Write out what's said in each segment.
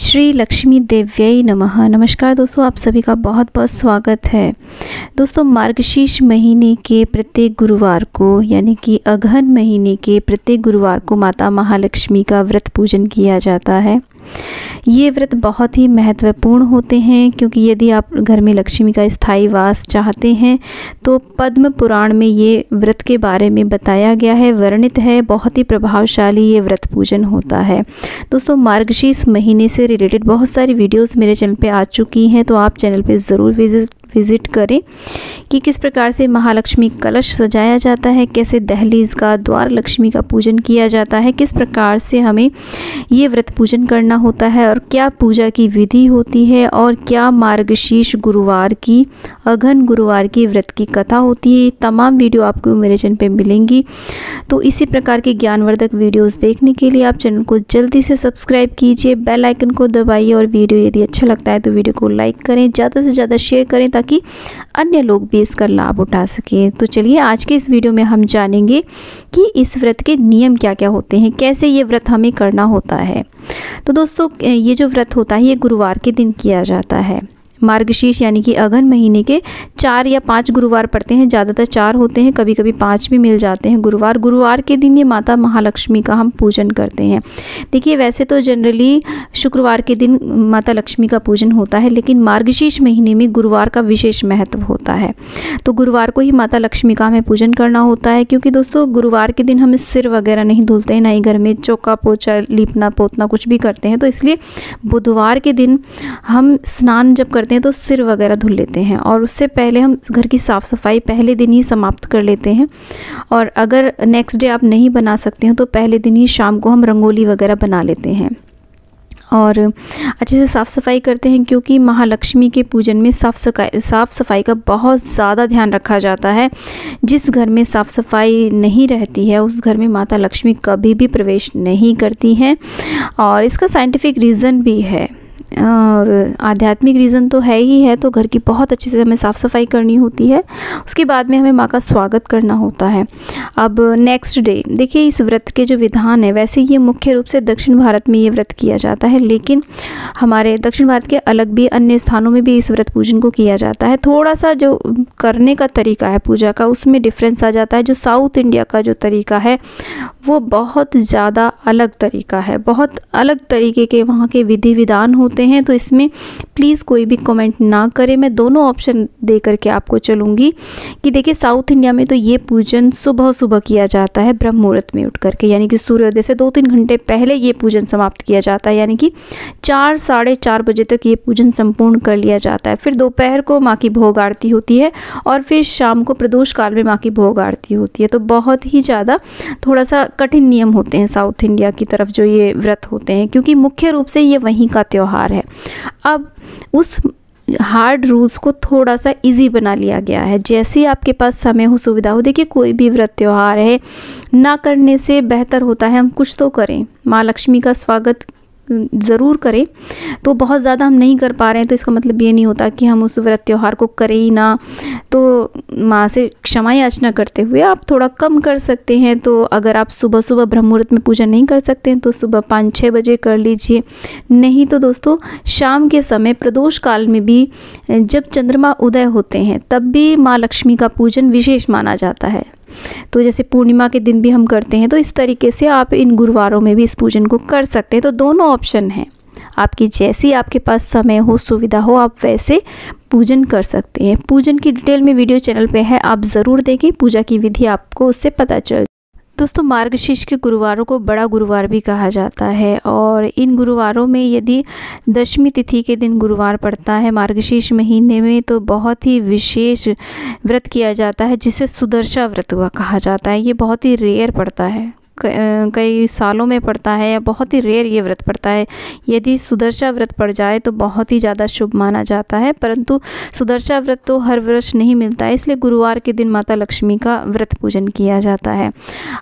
श्री लक्ष्मी देव्यै नमः। नमस्कार दोस्तों, आप सभी का बहुत बहुत स्वागत है। दोस्तों, मार्गशीर्ष महीने के प्रत्येक गुरुवार को यानी कि अगहन महीने के प्रत्येक गुरुवार को माता महालक्ष्मी का व्रत पूजन किया जाता है। ये व्रत बहुत ही महत्वपूर्ण होते हैं क्योंकि यदि आप घर में लक्ष्मी का स्थायी वास चाहते हैं तो पद्म पुराण में ये व्रत के बारे में बताया गया है, वर्णित है। बहुत ही प्रभावशाली ये व्रत पूजन होता है। दोस्तों, मार्गशीर्ष महीने से रिलेटेड बहुत सारी वीडियोस मेरे चैनल पे आ चुकी हैं, तो आप चैनल पे ज़रूर विज़िट करें कि किस प्रकार से महालक्ष्मी कलश सजाया जाता है, कैसे दहलीज का द्वार लक्ष्मी का पूजन किया जाता है, किस प्रकार से हमें ये व्रत पूजन करना होता है और क्या पूजा की विधि होती है और क्या मार्गशीर्ष गुरुवार की अगहन गुरुवार की व्रत की कथा होती है। तमाम वीडियो आपको मेरे चैनल पे मिलेंगी। तो इसी प्रकार के ज्ञानवर्धक वीडियोस देखने के लिए आप चैनल को जल्दी से सब्सक्राइब कीजिए, बेल आइकन को दबाइए और वीडियो यदि अच्छा लगता है तो वीडियो को लाइक करें, ज़्यादा से ज़्यादा शेयर करें ताकि अन्य लोग भी इसका लाभ उठा सकें। तो चलिए आज के इस वीडियो में हम जानेंगे कि इस व्रत के नियम क्या क्या होते हैं, कैसे ये व्रत हमें करना होता है। तो दोस्तों, ये जो व्रत होता है ये गुरुवार के दिन किया जाता है। मार्गशीर्ष यानी कि अगहन महीने के 4 या 5 गुरुवार पड़ते हैं, ज़्यादातर 4 होते हैं, कभी कभी 5 भी मिल जाते हैं। गुरुवार के दिन ये माता महालक्ष्मी का हम पूजन करते हैं। देखिए, वैसे तो जनरली शुक्रवार के दिन माता लक्ष्मी का पूजन होता है, लेकिन मार्गशीर्ष महीने में गुरुवार का विशेष महत्व होता है। तो गुरुवार को ही माता लक्ष्मी का हमें पूजन करना होता है क्योंकि दोस्तों गुरुवार के दिन हमें सिर वगैरह नहीं धुलते हैं, ना ही घर में चौका पोछा लीपना पोतना कुछ भी करते हैं। तो इसलिए बुधवार के दिन हम स्नान जब करते हैं तो सिर वगैरह धुल लेते हैं और उससे पहले हम घर की साफ़ सफाई पहले दिन ही समाप्त कर लेते हैं। और अगर नेक्स्ट डे आप नहीं बना सकते हैं तो पहले दिन ही शाम को हम रंगोली वगैरह बना लेते हैं और अच्छे से साफ़ सफाई करते हैं क्योंकि महालक्ष्मी के पूजन में साफ़ सफाई का बहुत ज़्यादा ध्यान रखा जाता है। जिस घर में साफ़ सफाई नहीं रहती है उस घर में माता लक्ष्मी कभी भी प्रवेश नहीं करती हैं और इसका साइंटिफिक रीज़न भी है और आध्यात्मिक रीज़न तो है ही है। तो घर की बहुत अच्छे से हमें साफ़ सफाई करनी होती है, उसके बाद में हमें माँ का स्वागत करना होता है। अब नेक्स्ट डे देखिए, इस व्रत के जो विधान है, वैसे ये मुख्य रूप से दक्षिण भारत में ये व्रत किया जाता है, लेकिन हमारे दक्षिण भारत के अलग भी अन्य स्थानों में भी इस व्रत पूजन को किया जाता है। थोड़ा सा जो करने का तरीका है पूजा का उसमें डिफरेंस आ जाता है। जो साउथ इंडिया का जो तरीका है वो बहुत ज़्यादा अलग तरीका है, बहुत अलग तरीके के वहाँ के विधि विधान होते हैं। तो इसमें प्लीज़ कोई भी कमेंट ना करें, मैं दोनों ऑप्शन दे करके आपको चलूँगी कि देखिए, साउथ इंडिया में तो ये पूजन सुबह सुबह किया जाता है ब्रह्म मुहूर्त में उठ करके, यानी कि सूर्योदय से 2-3 घंटे पहले ये पूजन समाप्त किया जाता है, यानी कि 4 साढ़े 4 बजे तक ये पूजन संपूर्ण कर लिया जाता है। फिर दोपहर को माँ की भोग आरती होती है और फिर शाम को प्रदोष काल में माँ की भोग आरती होती है। तो बहुत ही ज़्यादा थोड़ा सा कठिन नियम होते हैं साउथ इंडिया की तरफ जो ये व्रत होते हैं, क्योंकि मुख्य रूप से ये वहीं का त्यौहार है। अब उस हार्ड रूल्स को थोड़ा सा इजी बना लिया गया है, जैसे ही आपके पास समय हो, सुविधा हो। देखिए, कोई भी व्रत त्यौहार है, ना करने से बेहतर होता है हम कुछ तो करें, माँ लक्ष्मी का स्वागत ज़रूर करें। तो बहुत ज़्यादा हम नहीं कर पा रहे हैं तो इसका मतलब ये नहीं होता कि हम उस व्रत त्यौहार को करें ही ना। तो माँ से क्षमा याचना करते हुए आप थोड़ा कम कर सकते हैं। तो अगर आप सुबह सुबह ब्रह्म मुहूर्त में पूजा नहीं कर सकते हैं तो सुबह 5-6 बजे कर लीजिए, नहीं तो दोस्तों शाम के समय प्रदोष काल में भी जब चंद्रमा उदय होते हैं तब भी माँ लक्ष्मी का पूजन विशेष माना जाता है। तो जैसे पूर्णिमा के दिन भी हम करते हैं, तो इस तरीके से आप इन गुरुवारों में भी इस पूजन को कर सकते हैं। तो दोनों ऑप्शन हैं, आपकी जैसी आपके पास समय हो, सुविधा हो, आप वैसे पूजन कर सकते हैं। पूजन की डिटेल में वीडियो चैनल पे है, आप ज़रूर देखें, पूजा की विधि आपको उससे पता चल। दोस्तों, मार्गशीर्ष के गुरुवारों को बड़ा गुरुवार भी कहा जाता है और इन गुरुवारों में यदि दशमी तिथि के दिन गुरुवार पड़ता है मार्गशीर्ष महीने में तो बहुत ही विशेष व्रत किया जाता है जिसे सुदर्शा व्रत कहा जाता है। ये बहुत ही रेयर पड़ता है, कई सालों में पड़ता है या बहुत ही रेयर ये व्रत पड़ता है। यदि सुदर्शा व्रत पड़ जाए तो बहुत ही ज़्यादा शुभ माना जाता है, परंतु सुदर्शा व्रत तो हर वर्ष नहीं मिलता है, इसलिए गुरुवार के दिन माता लक्ष्मी का व्रत पूजन किया जाता है।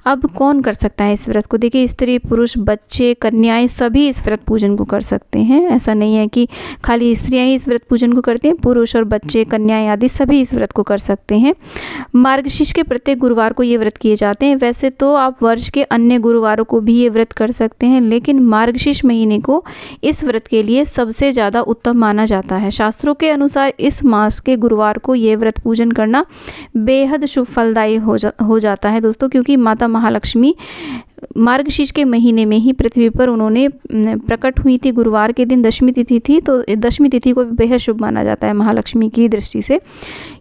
अब कौन कर सकता है इस व्रत को? देखिए, स्त्री पुरुष बच्चे कन्याएं सभी इस व्रत पूजन को कर सकते हैं। ऐसा नहीं है कि खाली स्त्रियाँ ही इस व्रत पूजन को करते हैं, पुरुष और बच्चे कन्याएं आदि सभी इस व्रत को कर सकते हैं। मार्गशीर्ष के प्रत्येक गुरुवार को ये व्रत किए जाते हैं। वैसे तो आप वर्ष के के अन्य गुरुवारों को भी ये व्रत कर सकते हैं, लेकिन मार्गशीर्ष महीने को इस व्रत के लिए सबसे ज़्यादा उत्तम माना जाता है। शास्त्रों के अनुसार इस मास के गुरुवार को ये व्रत पूजन करना बेहद शुभ फलदायी हो जाता है दोस्तों, क्योंकि माता महालक्ष्मी मार्गशीर्ष के महीने में ही पृथ्वी पर उन्होंने प्रकट हुई थी। गुरुवार के दिन दशमी तिथि थी, तो दशमी तिथि को बेहद शुभ माना जाता है महालक्ष्मी की दृष्टि से,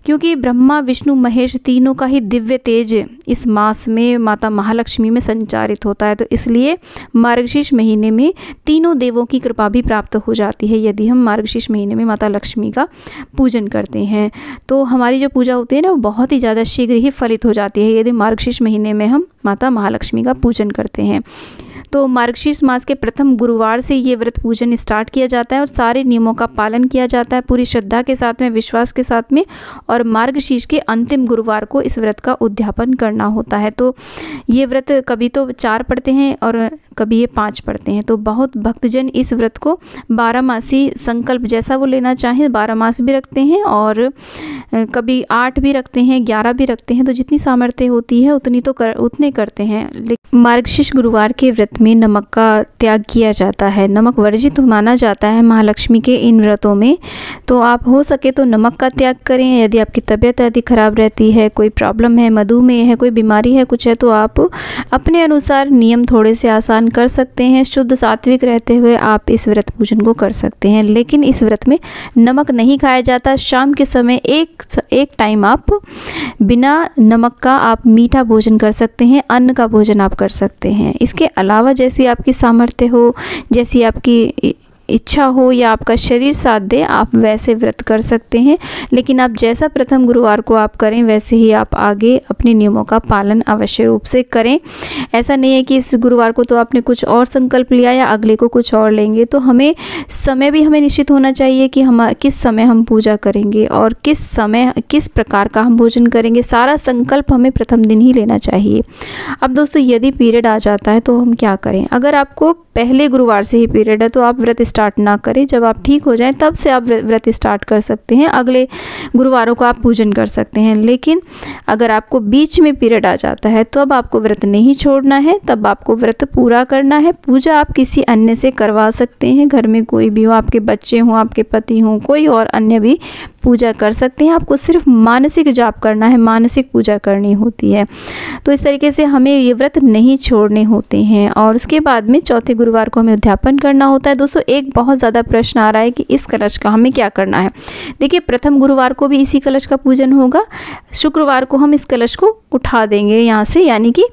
क्योंकि ब्रह्मा विष्णु महेश तीनों का ही दिव्य तेज इस मास में माता महालक्ष्मी में संचारित होता है। तो इसलिए मार्गशीर्ष महीने में तीनों देवों की कृपा भी प्राप्त हो जाती है यदि हम मार्गशीर्ष महीने में माता लक्ष्मी का पूजन करते हैं। तो हमारी जो पूजा होती है ना, वो बहुत ही ज़्यादा शीघ्र ही फलित हो जाती है यदि मार्गशीर्ष महीने में हम माता महालक्ष्मी का पूजन करते हैं। तो मार्गशीर्ष मास के प्रथम गुरुवार से ये व्रत पूजन स्टार्ट किया जाता है और सारे नियमों का पालन किया जाता है पूरी श्रद्धा के साथ में, विश्वास के साथ में, और मार्गशीर्ष के अंतिम गुरुवार को इस व्रत का उद्यापन करना होता है। तो ये व्रत कभी तो 4 पढ़ते हैं और कभी ये 5 पढ़ते हैं। तो बहुत भक्तजन इस व्रत को 12 मासी संकल्प जैसा वो लेना चाहें 12 मास भी रखते हैं और कभी 8 भी रखते हैं, 11 भी रखते हैं। तो जितनी सामर्थ्य होती है उतने करते हैं। मार्गशीर्ष गुरुवार के व्रत में नमक का त्याग किया जाता है, नमक वर्जित माना जाता है महालक्ष्मी के इन व्रतों में। तो आप हो सके तो नमक का त्याग करें। यदि आपकी तबीयत यदि खराब रहती है, कोई प्रॉब्लम है, मधुमेह है, कोई बीमारी है, कुछ है, तो आप अपने अनुसार नियम थोड़े से आसान कर सकते हैं। शुद्ध सात्विक रहते हुए आप इस व्रत पूजन को कर सकते हैं। लेकिन इस व्रत में नमक नहीं खाया जाता। शाम के समय एक टाइम आप बिना नमक का आप मीठा भोजन कर सकते हैं, अन्न का भोजन आप कर सकते हैं। इसके अलावा जैसी आपकी सामर्थ्य हो, जैसी आपकी इच्छा हो या आपका शरीर साथ दे, आप वैसे व्रत कर सकते हैं। लेकिन आप जैसा प्रथम गुरुवार को आप करें वैसे ही आप आगे अपने नियमों का पालन अवश्य रूप से करें। ऐसा नहीं है कि इस गुरुवार को तो आपने कुछ और संकल्प लिया या अगले को कुछ और लेंगे। तो हमें समय भी हमें निश्चित होना चाहिए कि हम किस समय हम पूजा करेंगे और किस समय किस प्रकार का हम भोजन करेंगे। सारा संकल्प हमें प्रथम दिन ही लेना चाहिए। अब दोस्तों यदि पीरियड आ जाता है तो हम क्या करें? अगर आपको पहले गुरुवार से ही पीरियड है तो आप व्रत स्टार्ट ना करें। जब आप ठीक हो जाएं तब से आप व्रत स्टार्ट कर सकते हैं। अगले गुरुवारों को आप पूजन कर सकते हैं। लेकिन अगर आपको बीच में पीरियड आ जाता है तो अब आपको व्रत नहीं छोड़ना है, तब आपको व्रत पूरा करना है। पूजा आप किसी अन्य से करवा सकते हैं, घर में कोई भी हो, आपके बच्चे हों, आपके पति हों, कोई और अन्य भी पूजा कर सकते हैं। आपको सिर्फ मानसिक जाप करना है, मानसिक पूजा करनी होती है। तो इस तरीके से हमें ये व्रत नहीं छोड़ने होते हैं। और उसके बाद में चौथे गुरुवार को हमें उद्यापन करना होता है। दोस्तों एक बहुत ज़्यादा प्रश्न आ रहा है कि इस कलश का हमें क्या करना है। देखिए प्रथम गुरुवार को भी इसी कलश का पूजन होगा। शुक्रवार को हम इस कलश को उठा देंगे यहाँ से, यानी कि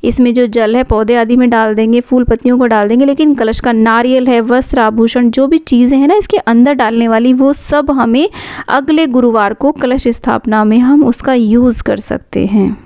इसमें जो जल है पौधे आदि में डाल देंगे, फूल पत्तियों को डाल देंगे। लेकिन कलश का नारियल है, वस्त्र आभूषण, जो भी चीज़ें हैं ना इसके अंदर डालने वाली, वो सब हमें अगले गुरुवार को कलश स्थापना में हम उसका यूज़ कर सकते हैं।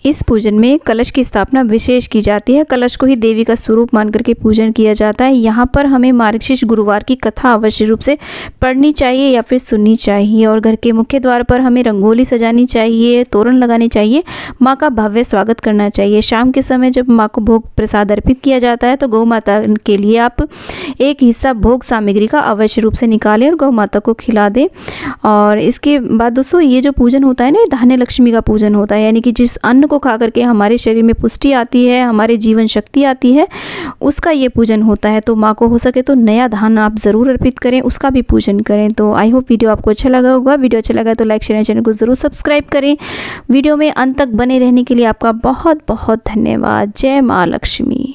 इस पूजन में कलश की स्थापना विशेष की जाती है। कलश को ही देवी का स्वरूप मान करके पूजन किया जाता है। यहाँ पर हमें मार्गशीर्ष गुरुवार की कथा अवश्य रूप से पढ़नी चाहिए या फिर सुननी चाहिए। और घर के मुख्य द्वार पर हमें रंगोली सजानी चाहिए, तोरण लगानी चाहिए, माँ का भव्य स्वागत करना चाहिए। शाम के समय जब माँ को भोग प्रसाद अर्पित किया जाता है तो गौ माता के लिए आप एक हिस्सा भोग सामग्री का अवश्य रूप से निकालें और गौ माता को खिला दें। और इसके बाद दोस्तों ये जो पूजन होता है ना, धान्य लक्ष्मी का पूजन होता है, यानी कि जिस अन्न को खा करके हमारे शरीर में पुष्टि आती है, हमारे जीवन शक्ति आती है, उसका ये पूजन होता है। तो माँ को हो सके तो नया धान आप ज़रूर अर्पित करें, उसका भी पूजन करें। तो आई होप वीडियो आपको अच्छा लगा होगा। वीडियो अच्छा लगा तो लाइक शेयर, चैनल को ज़रूर सब्सक्राइब करें। वीडियो में अंत तक बने रहने के लिए आपका बहुत बहुत धन्यवाद। जय माँ लक्ष्मी।